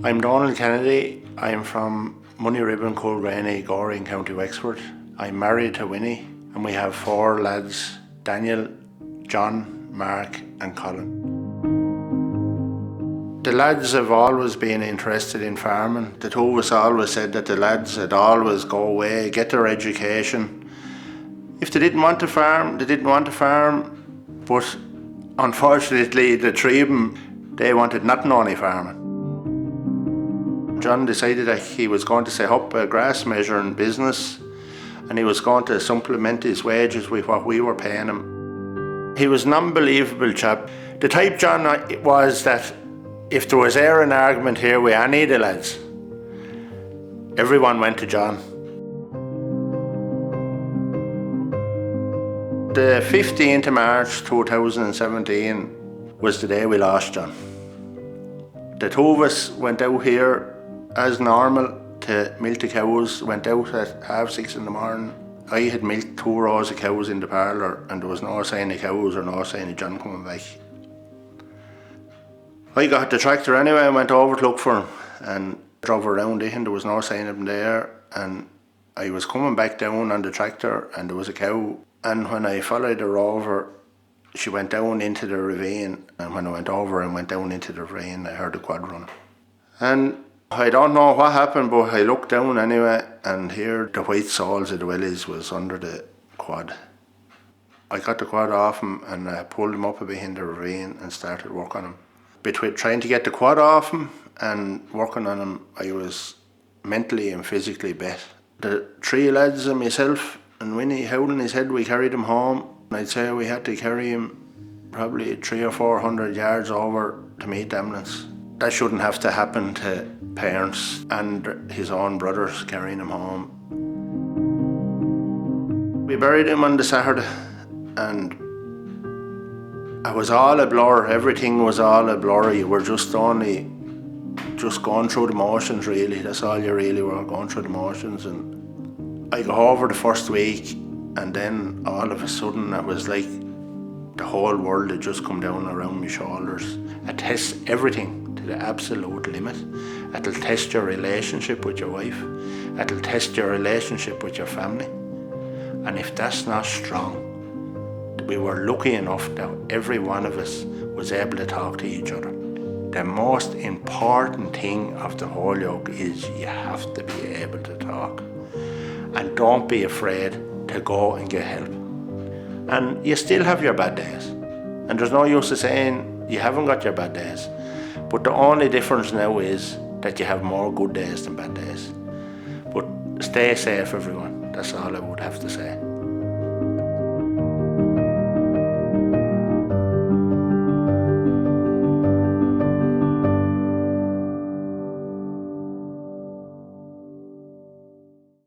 I'm Donal Kennedy. I'm from Moneyribbon, Colgraney, Gorey in County Wexford. I'm married to Winnie and we have 4 lads, Daniel, John, Mark and Colin. The lads have always been interested in farming. The two of us always said that the lads would always go away, get their education. If they didn't want to farm, they didn't want to farm, but unfortunately the 3 of them, they wanted nothing only farming. John decided that he was going to set up a grass measuring business and he was going to supplement his wages with what we were paying him. He was an unbelievable chap. The type John was that if there was ever an argument here with any of the lads, everyone went to John. The 15th of March 2017 was the day we lost John. The 2 of us went out here as normal to milk the cows, went out at 6:30 in the morning. I had milked 2 rows of cows in the parlour and there was no sign of cows or no sign of John coming back. I got the tractor anyway and went over to look for him and drove around it and there was no sign of him there, and I was coming back down on the tractor and there was a cow, and when I followed her over she went down into the ravine, and when I went over and went down into the ravine I heard the quad running. And I don't know what happened, but I looked down anyway and here the white soles of the wellies was under the quad. I got the quad off him and I pulled him up a bit in the ravine and started working on him. Between trying to get the quad off him and working on him, I was mentally and physically bet. The 3 lads and myself and Winnie howling his head, we carried him home. I'd say we had to carry him probably 300 or 400 yards over to meet the ambulance. That shouldn't have to happen to parents and his own brothers carrying him home. We buried him on the Saturday and it was all a blur, everything was all a blur. You were just going through the motions really, that's all you really were, going through the motions. And I got over the first week and then all of a sudden it was like the whole world had just come down around my shoulders. It tests everything to the absolute limit. It'll test your relationship with your wife. It'll test your relationship with your family. And if that's not strong, we were lucky enough that every one of us was able to talk to each other. The most important thing of the whole yoke is you have to be able to talk. And don't be afraid to go and get help. And you still have your bad days. And there's no use of saying you haven't got your bad days. But the only difference now is that you have more good days than bad days. But stay safe everyone, that's all I would have to say.